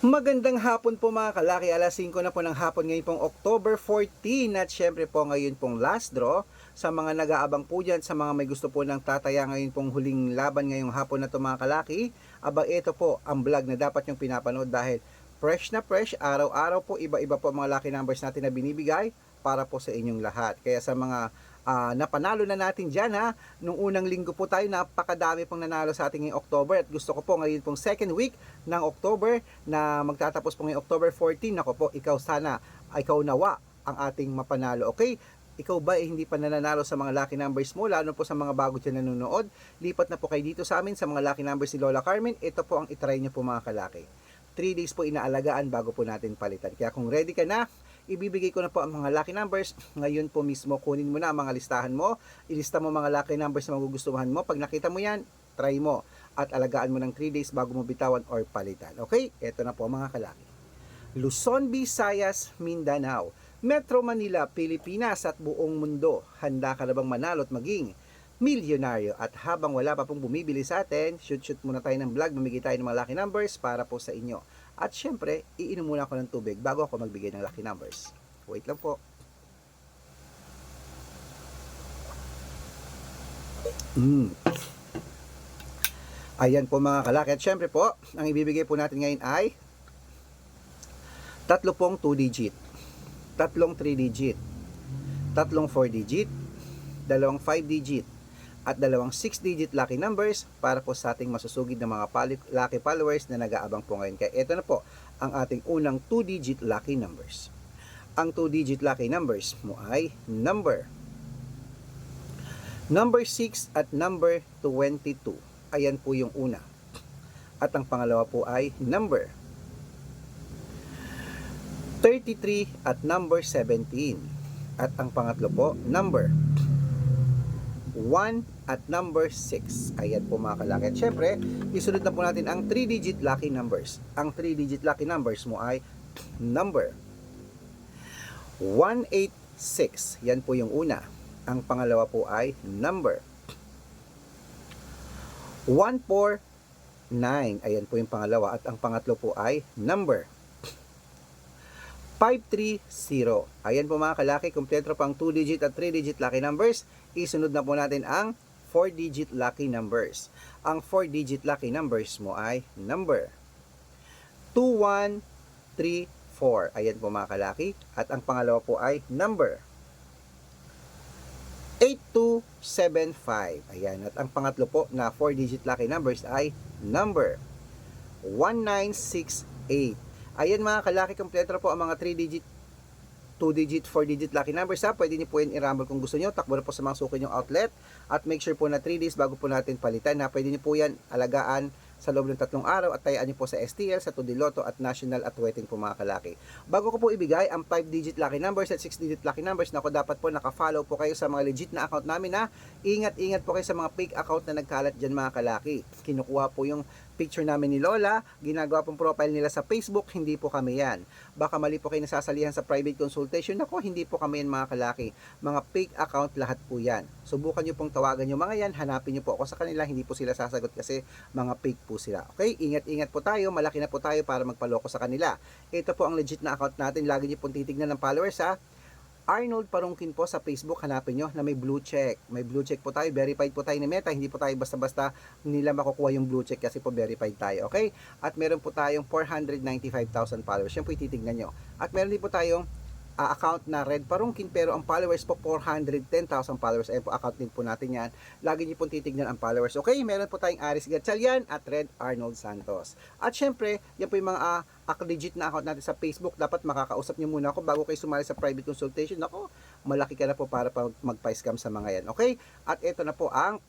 Magandang hapon po mga kalaki, alas 5 na po ng hapon ngayon pong October 14 at syempre po ngayon pong last draw sa mga nag-aabang po dyan, sa mga may gusto po ng tataya ngayon pong huling laban ngayong hapon na to mga kalaki. Aba ito po ang vlog na dapat yung pinapanood dahil fresh na fresh, araw-araw po iba-iba po mga lucky numbers natin na binibigay para po sa inyong lahat. Kaya sa mga napanalo na natin dyan ha. Nung unang linggo po tayo, napakadami pong nanalo sa ating ngayong October at gusto ko po ngayon pong second week ng October na magtatapos po ngayong October 14. Ako po, ikaw sana, ikaw nawa ang ating mapanalo. Okay? Ikaw ba hindi pa nananalo sa mga lucky numbers mo, lalo po sa mga bago dyan nanonood? Lipat na po kayo dito sa amin sa mga lucky numbers ni Lola Carmen. Ito po ang itry nyo po mga kalaki. 3 days po inaalagaan bago po natin palitan. Kaya kung ready ka na, ibibigay ko na po ang mga lucky numbers. Ngayon po mismo, kunin mo na ang mga listahan mo. Ilista mo mga lucky numbers na magugustuhan mo. Pag nakita mo yan, try mo. At alagaan mo ng 3 days bago mo bitawan or palitan. Okay? Ito na po mga kalaki. Luzon, Visayas, Mindanao, Metro Manila, Pilipinas at buong mundo. Handa ka na bang manalo at maging milyonaryo? At habang wala pa pong bumibili sa atin, shoot muna tayo ng vlog, mamigay tayo ng mga lucky numbers para po sa inyo. At syempre, iinom muna ako ng tubig bago ako magbigay ng lucky numbers. Wait lang po. Ayan po mga kalaki. At syempre po, ang ibibigay po natin ngayon ay tatlo pong 2 digit, tatlong 3 digit, tatlong 4 digit, dalawang 5 digit, at dalawang 6 digit lucky numbers para po sa ating masusugid na mga lucky followers na nag-aabang po ngayon. Kaya ito na po ang ating unang 2 digit lucky numbers. Ang 2 digit lucky numbers mo ay number 6 at number 22. Ayan po yung una. At ang pangalawa po ay number 33 at number 17. At ang pangatlo po, number 1 at number 6. Ayan po mga kalaki. At syempre, isunod na po natin ang 3-digit lucky numbers. Ang 3-digit lucky numbers mo ay number 186. Yan po yung una. Ang pangalawa po ay number 149. Ayan po yung pangalawa. At ang pangatlo po ay number 530. Ayan po mga kalaki, kumpleto pang 2-digit at 3-digit lucky numbers. Isunod na po natin ang 4-digit lucky numbers. Ang 4-digit lucky numbers mo ay number 2134. Ayan po mga kalaki. At ang pangalawa po ay number 8275. Ayan. At ang pangatlo po na 4-digit lucky numbers ay number 1968. Ayan mga kalaki, kompleto po ang mga 3-digit, 2-digit, 4-digit lucky numbers ha. Pwede niyo po yan i-rumble kung gusto niyo. Takbo na po sa mga suki nyong outlet. At make sure po na 3 days bago po natin palitan ha. Pwede niyo po yan alagaan sa loob ng 3 araw at tayaan niyo po sa STL, sa Tudiloto at National at Wedding po mga kalaki. Bago ko po ibigay ang 5-digit lucky numbers at 6-digit lucky numbers, naku dapat po naka-follow po kayo sa mga legit na account namin ha. Ingat-ingat po kayo sa mga fake account na nagkalat dyan mga kalaki. Kinukuha po yung picture namin ni Lola, ginagawa pong profile nila sa Facebook, hindi po kami yan. Baka mali po kayo nasasalihan sa private consultation, ako hindi po kami yan mga kalaki. Mga fake account lahat po yan. Subukan nyo pong tawagan yung mga yan, hanapin nyo po ako sa kanila, hindi po sila sasagot kasi mga fake po sila. Okay, ingat-ingat po tayo, malaki na po tayo para magpaloko sa kanila. Ito po ang legit na account natin, lagi nyo pong titignan ng followers ha. Arnold Parungkin po sa Facebook, hanapin nyo na may blue check. May blue check po tayo, verified po tayo ni Meta, hindi po tayo basta-basta nila makukuha yung blue check kasi po verified tayo, okay? At meron po tayong 495,000 followers, yan po ititignan nyo. At meron din po tayong account na Red Parungkin pero ang followers po 410,000 followers. Ayan po, account din po natin yan. Lagi niyo pong titignan ang followers. Okay, meron po tayong Aris Gatchalian at Red Arnold Santos. At syempre, yan po yung mga legit na account natin sa Facebook. Dapat makakausap niyo muna ako bago kayo sumali sa private consultation. Ako, malaki ka na po para magpa-scam sa mga yan. Okay? At ito na po ang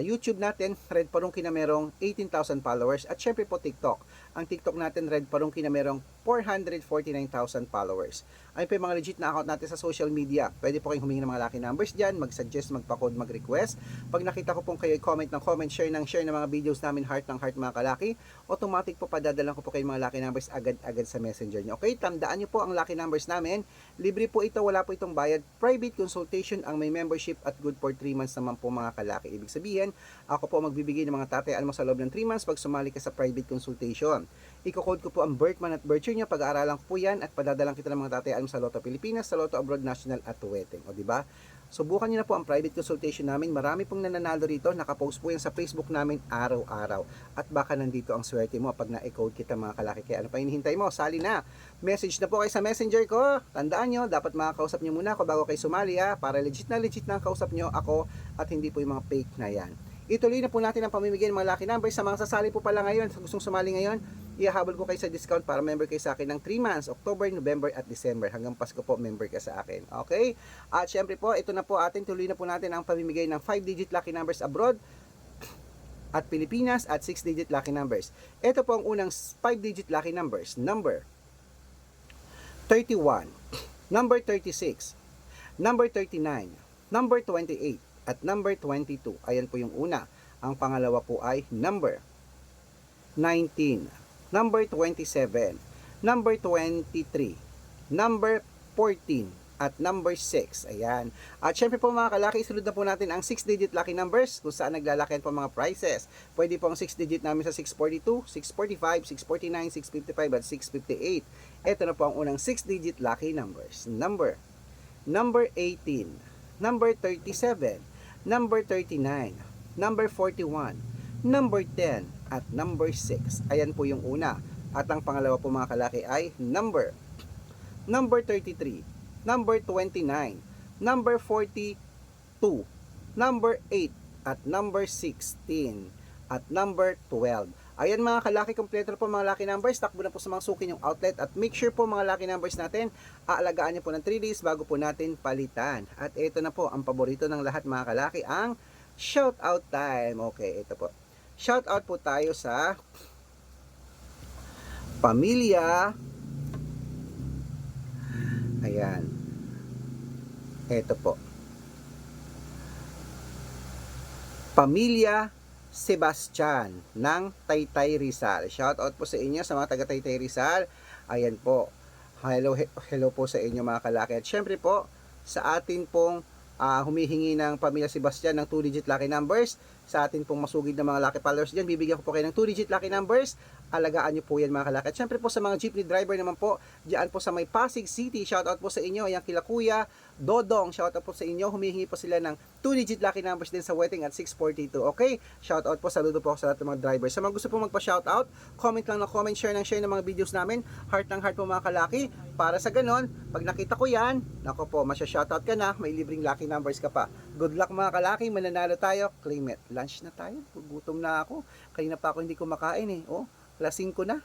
YouTube natin, Red Parungkin na merong 18,000 followers. At syempre po TikTok. Ang TikTok natin, Red Parungkin na merong 449,000 followers. Ayun po yung mga legit na account natin sa social media. Pwede po kayong humingi ng mga lucky numbers dyan, mag-suggest, magpa-code, mag-request. Pag nakita ko pong kayo comment ng comment, share ng mga videos namin, heart ng heart mga kalaki, automatic po padadalan ko po kayo mga lucky numbers agad-agad sa messenger nyo. Okay, tandaan nyo po ang lucky numbers namin. Libre po ito, wala po itong bayad. Private consultation ang may membership at good for 3 months naman po mga kalaki. Ibig sabihin, ako po magbibigay ng mga tatayaan mo sa loob ng 3 months pag sumali ka sa private consultation. Iko-code ko po ang birth month at birth year nyo, pag-aaralan ko po yan at padadalang kita ng mga tatayaan sa Lotto Pilipinas, sa Lotto Abroad National at Tuweteng. O diba? Subukan nyo na po ang private consultation namin. Marami pong nananalo rito. Nakapost po yan sa Facebook namin araw-araw. At baka nandito ang swerte mo pag na-code kita mga kalaki. Kaya ano pa hinihintay mo? Sali na. Message na po kayo sa messenger ko. Tandaan nyo, dapat makakausap nyo muna ako bago kayo sumali ha. Para legit na ang kausap nyo ako at hindi po yung mga fake na yan. Ituloy na po natin ang pamimigay ng mga lucky numbers sa mga sasali po pala ngayon. Sa gustong sumali ngayon, ihahabol ko kayo sa discount para member kayo sa akin ng 3 months, October, November at December. Hanggang Pasko po, member ka sa akin. Okay? At syempre po, ito na po tuloy na po natin ang pamimigay ng 5-digit lucky numbers abroad at Pilipinas at 6-digit lucky numbers. Ito po ang unang 5-digit lucky numbers. Number 31, number 36, number 39, number 28, at number 22. Ayan po yung una. Ang pangalawa po ay number 19, number 27, number 23, number 14, at number 6. Ayan. At syempre po mga kalaki, isunod na po natin ang 6-digit lucky numbers kung saan naglalakihan po mga prizes. Pwede po ang 6-digit namin sa 642, 645, 649, 655, at 658. Ito na po ang unang 6-digit lucky numbers. Number 18, number 37, number 39, number 41, number 10, at number 6. Ayan po yung una. At ang pangalawa po mga kalaki ay number 33, number 29, number 42, number 8, at number 16, at number 12. Ayan mga kalaki, kompleto na po mga lucky numbers. Takbo na po sa mga suki yung outlet at make sure po mga lucky numbers natin, aalagaan nyo po ng 3 days bago po natin palitan. At ito na po, ang paborito ng lahat mga kalaki, ang shout out time. Okay, ito po. Shout out po tayo sa pamilya. Ayan. Ito po. Pamilya Sebastian ng Taytay Rizal. Shout out po sa inyo sa mga taga Taytay Rizal. Ayan po. Hello po sa inyo mga kalaki. At syempre po sa atin pong humihingi ng Pamilya Sebastian ng 2-digit lucky numbers. Sa atin pong masugid na mga lucky followers dyan, bibigyan ko po kayo ng 2-digit lucky numbers. Alagaan nyo po yan mga kalaki. At syempre po sa mga jeepney driver naman po, dyan po sa may Pasig City, shoutout po sa inyo. Ayan kila Kuya Dodong, shoutout po sa inyo. Humihingi po sila ng 2-digit lucky numbers din sa wedding at 642. Okay? Shoutout po, saludo po sa lahat ng mga drivers. Sa mga gusto po magpa-shoutout, comment lang na comment, share ng mga videos namin. Heart ng heart po mga kalaki. Para sa ganon, pag nakita ko yan, nako po, masya-shoutout ka na, may libreng lucky numbers ka pa. Good luck mga kalaki, mananalo tayo. Claim it. Lunch na tayo. Gutom na ako. Kanina pa ako hindi kumakain eh. Oh, lasing ko na.